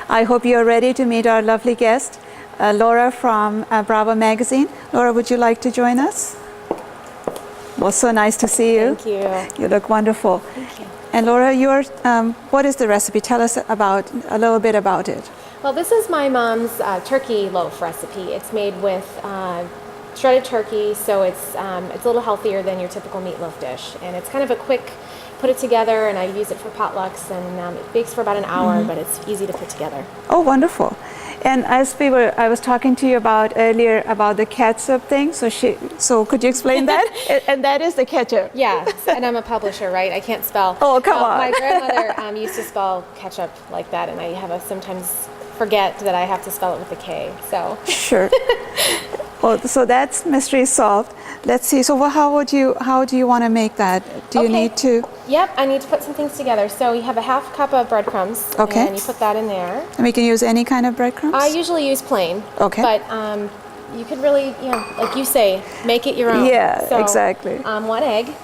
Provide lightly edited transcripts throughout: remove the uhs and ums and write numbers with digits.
I hope you're ready to meet our lovely guest, Laura from Bravo Magazine. Laura, would you like to join us? Well, so nice to see you. Thank you. You look wonderful. Thank you. And Laura, what is the recipe? Tell us a little bit about it. Well, this is my mom's turkey loaf recipe. It's made with shredded turkey, so it's a little healthier than your typical meatloaf dish. And it's kind of a quick, put it together, and I use it for potlucks, and it bakes for about an hour, but it's easy to put together. Oh, wonderful. And as I was talking to you about earlier about the ketchup thing, so could you explain that? And that is the ketchup. Yeah, and I'm a publisher, right? I can't spell. Oh, come on. My grandmother used to spell ketchup like that, and I sometimes forget that I have to spell it with a K. So sure. Well, so that's mystery solved. Let's see. So, how do you want to make that? Do you need to? Yep, I need to put some things together. So you have a half cup of breadcrumbs. Okay. And you put that in there. And we can use any kind of breadcrumbs. I usually use plain. Okay. But you could really, like you say, make it your own. Yeah, so, exactly. 1 egg.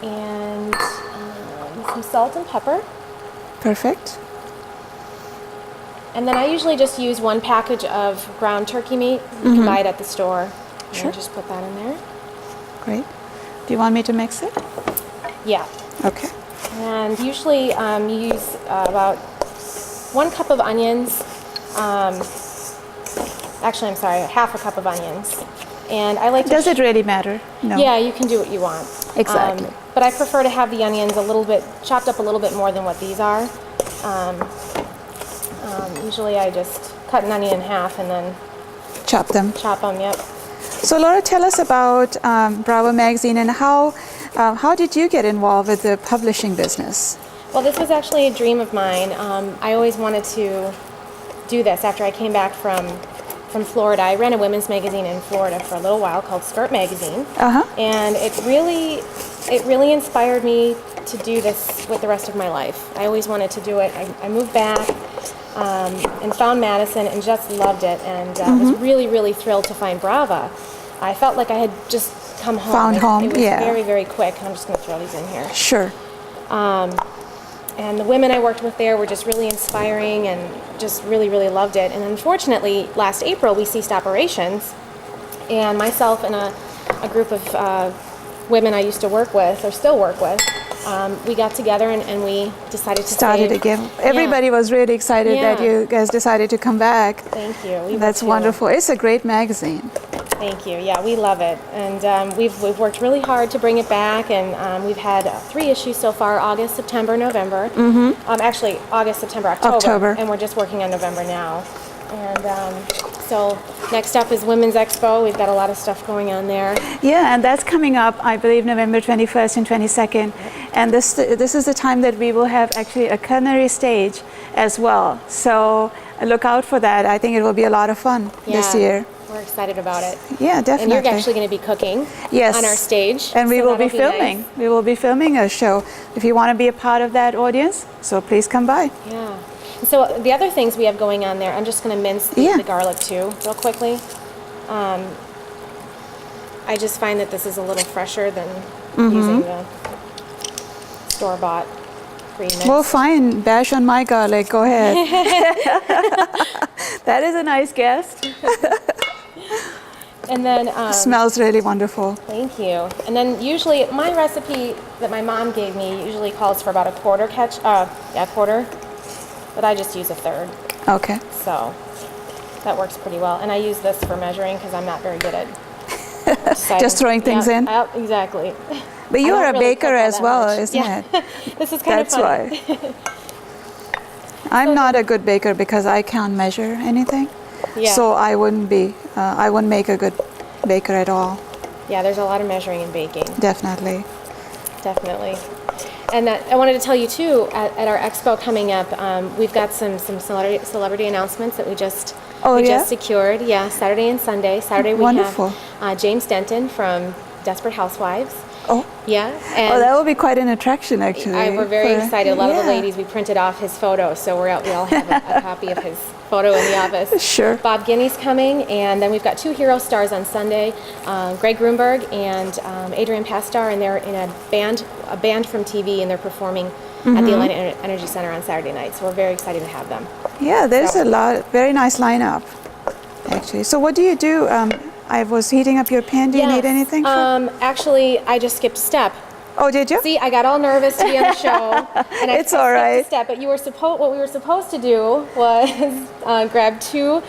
And some salt and pepper. Perfect. And then I usually just use 1 package of ground turkey meat. You can buy it at the store. Sure. And just put that in there. Great. Do you want me to mix it? Yeah. Okay. And usually you use about 1 cup of onions. Actually, I'm sorry, half a cup of onions. And I like to... Does it really matter? No. Yeah, you can do what you want. Exactly. But I prefer to have the onions a little bit chopped up a little bit more than what these are. Usually I just cut an onion in half and then chop them. Yep. So Laura, tell us about Bravo Magazine and how did you get involved with the publishing business? Well, this was actually a dream of mine. I always wanted to do this after I came back from Florida. I ran a women's magazine in Florida for a little while called Skirt Magazine. And it really inspired me to do this with the rest of my life. I always wanted to do it. I moved back and found Madison and just loved it, and was really, really thrilled to find Brava. I felt like I had just come home. Found home, It was yeah. very, very quick. I'm just going to throw these in here. Sure. And the women I worked with there were just really inspiring and just really, really loved it. And unfortunately, last April, we ceased operations. And myself and a group of women I used to work with, or still work with, we got together and we decided to started again. Everybody was really excited that you guys decided to come back. Thank you. That's wonderful. It's a great magazine. Thank you. Yeah, we love it, and we've worked really hard to bring it back, and we've had 3 issues so far: August, September, November. Actually, August, September, October, and we're just working on November now. And so next up is Women's Expo. We've got a lot of stuff going on there. Yeah, and that's coming up, I believe, November 21st and 22nd. And this is the time that we will have actually a culinary stage as well. So look out for that. I think it will be a lot of fun this year. We're excited about it. Yeah, definitely. And you're actually going to be cooking on our stage. And we so will be filming. Nice. We will be filming a show. If you want to be a part of that audience, so please come by. Yeah. So the other things we have going on there, I'm just going to mince the garlic too, real quickly. I just find that this is a little fresher than using the store-bought pre-mixed. Well, fine. Bash on my garlic. Go ahead. That is a nice guest. And then smells really wonderful. Thank you. And then usually my recipe that my mom gave me usually calls for about a quarter quarter. But I just use a third. Okay. So that works pretty well. And I use this for measuring because I'm not very good at just throwing things in? Exactly. But you are a baker as well, isn't it? This is kind of fun. That's why. I'm not a good baker because I can't measure anything. Yeah. So I wouldn't make a good baker at all. Yeah, there's a lot of measuring and baking. Definitely. Definitely. And I wanted to tell you too, at our expo coming up, we've got some celebrity announcements that we just secured. Yeah, Saturday and Sunday. Saturday we have James Denton from Desperate Housewives. Oh. Yeah. And that will be quite an attraction, actually. We're very excited. A lot of the ladies, we printed off his photo, so we all have a copy of his photo in the office. Sure. Bob Guinea's coming, and then we've got 2 hero stars on Sunday, Greg Grunberg and Adrian Pastar, and they're in a band from TV, and they're performing at the Atlanta Energy Center on Saturday night. So we're very excited to have them. Yeah, there's So- a lot, very nice lineup, actually. So what do you do? I was heating up your pan. Do you need Yes. anything? Actually, I just skipped a step. Oh, did you? See, I got all nervous to be on the show, and It's I all skipped right. a step. But what we were supposed to do was grab 2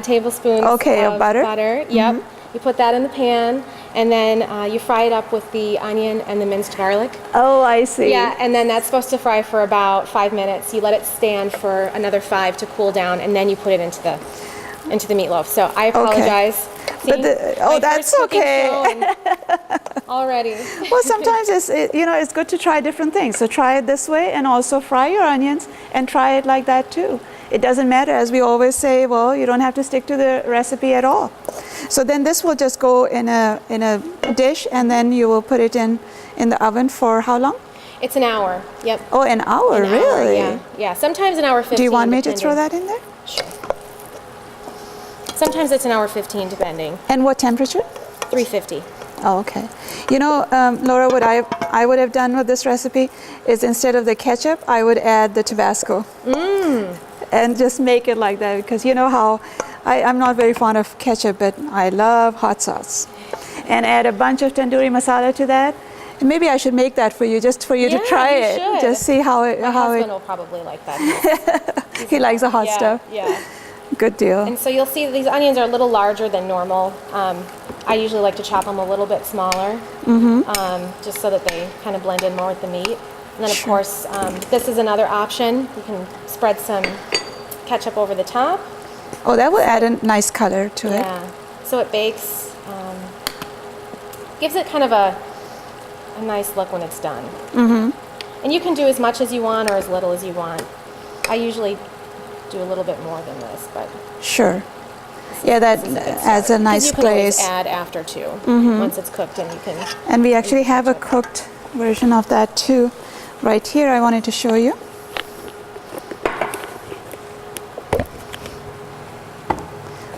tablespoons of butter. Yep. You put that in the pan, and then you fry it up with the onion and the minced garlic. Oh, I see. Yeah, and then that's supposed to fry for about 5 minutes. You let it stand for another 5 to cool down, and then you put it into the meatloaf. So I apologize. See, But my that's first cooking okay. show and already. Well, sometimes it's good to try different things. So try it this way, and also fry your onions and try it like that too. It doesn't matter, as we always say. Well, you don't have to stick to the recipe at all. So then this will just go in a dish, and then you will put it in the oven for how long? It's an hour. Yep. Oh, an hour, An hour, really? yeah. Yeah. Sometimes an hour 15. Do you want me to depending. throw that in there? Sure. Sometimes it's an hour 15, depending. And what temperature? 350. Oh, okay. You know, Laura, what I would have done with this recipe is, instead of the ketchup, I would add the Tabasco. And just make it like that, because you know how I'm not very fond of ketchup, but I love hot sauce. And add a bunch of tandoori masala to that. And maybe I should make that for you, just for you to try you it. should. Just see how it. My husband will probably like that. He likes the hot yeah, stuff. Yeah. Good deal. And so you'll see these onions are a little larger than normal. I usually like to chop them a little bit smaller, just so that they kind of blend in more with the meat. And then, of course, this is another option. You can spread some ketchup over the top. Oh, that will add a nice color to it. Yeah. So it bakes, gives it kind of a nice look when it's done. And you can do as much as you want or as little as you want. I usually do a little bit more than this, but Sure. Yeah, that adds a nice you can always glaze. add after too. Once it's cooked, and you can. And we actually have a cooked version of that too. Right here, I wanted to show you.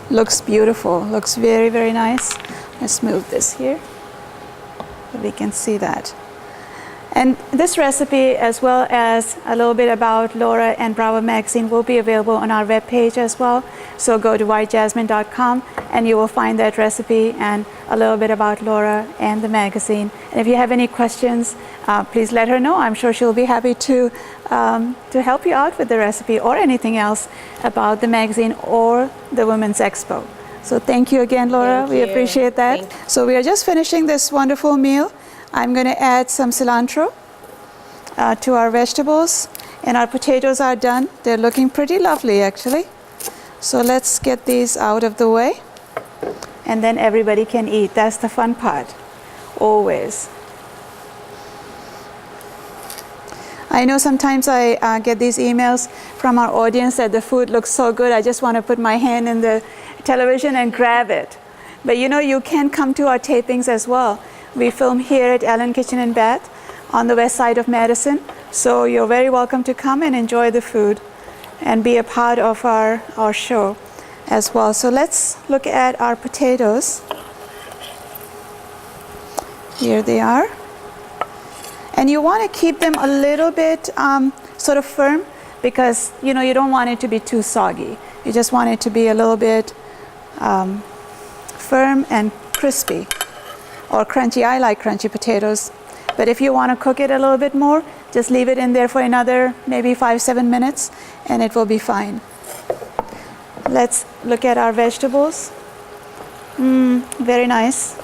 Looks beautiful. Looks very, very nice. Let's move this here so we can see that. And this recipe, as well as a little bit about Laura and Bravo magazine, will be available on our webpage as well. So go to whitejasmine.com and you will find that recipe and a little bit about Laura and the magazine. And if you have any questions, please let her know. I'm sure she'll be happy to help you out with the recipe or anything else about the magazine or the Women's Expo. So thank you again, Laura. Thank We you. appreciate that. Thank you. So we are just finishing this wonderful meal. I'm going to add some cilantro to our vegetables, and our potatoes are done. They're looking pretty lovely, actually. So let's get these out of the way, and then everybody can eat. That's the fun part, always. I know sometimes I get these emails from our audience that the food looks so good, I just want to put my hand in the television and grab it. But you know, you can come to our tapings as well. We film here at Allen Kitchen and Bath on the west side of Madison. So you're very welcome to come and enjoy the food and be a part of our show as well. So let's look at our potatoes. Here they are. And you want to keep them a little bit sort of firm, because you know, you don't want it to be too soggy. You just want it to be a little bit firm and crispy. Or crunchy. I like crunchy potatoes. But if you want to cook it a little bit more, just leave it in there for another maybe 5-7 minutes and it will be fine. Let's look at our vegetables. Very nice.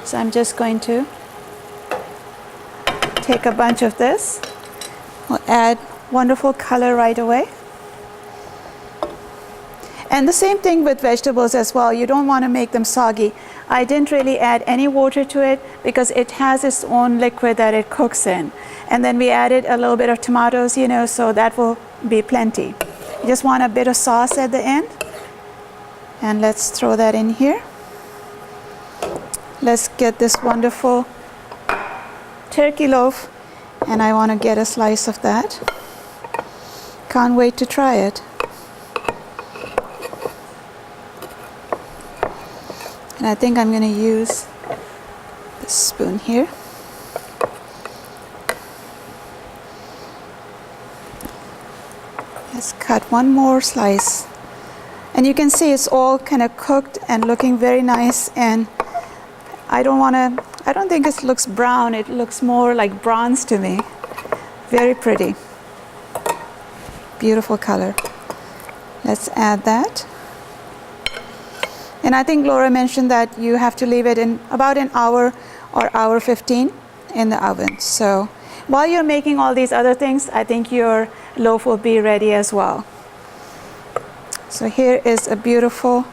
So I'm just going to take a bunch of this. We'll add wonderful color right away. And the same thing with vegetables as well. You don't want to make them soggy. I didn't really add any water to it because it has its own liquid that it cooks in. And then we added a little bit of tomatoes, you know, so that will be plenty. You just want a bit of sauce at the end. And let's throw that in here. Let's get this wonderful turkey loaf, and I want to get a slice of that. Can't wait to try it. And I think I'm going to use this spoon here. Let's cut one more slice. And you can see it's all kind of cooked and looking very nice. And I don't think it looks brown. It looks more like bronze to me. Very pretty. Beautiful color. Let's add that. And I think Laura mentioned that you have to leave it in about an hour or hour 15 in the oven. So while you're making all these other things, I think your loaf will be ready as well. So here is a beautiful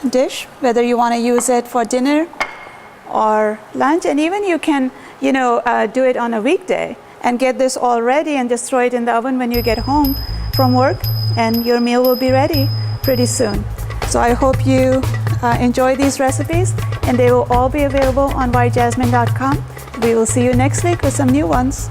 dish, whether you want to use it for dinner or lunch, and even you can, do it on a weekday and get this all ready and just throw it in the oven when you get home from work, and your meal will be ready pretty soon. So I hope you enjoy these recipes, and they will all be available on whitejasmine.com. We will see you next week with some new ones.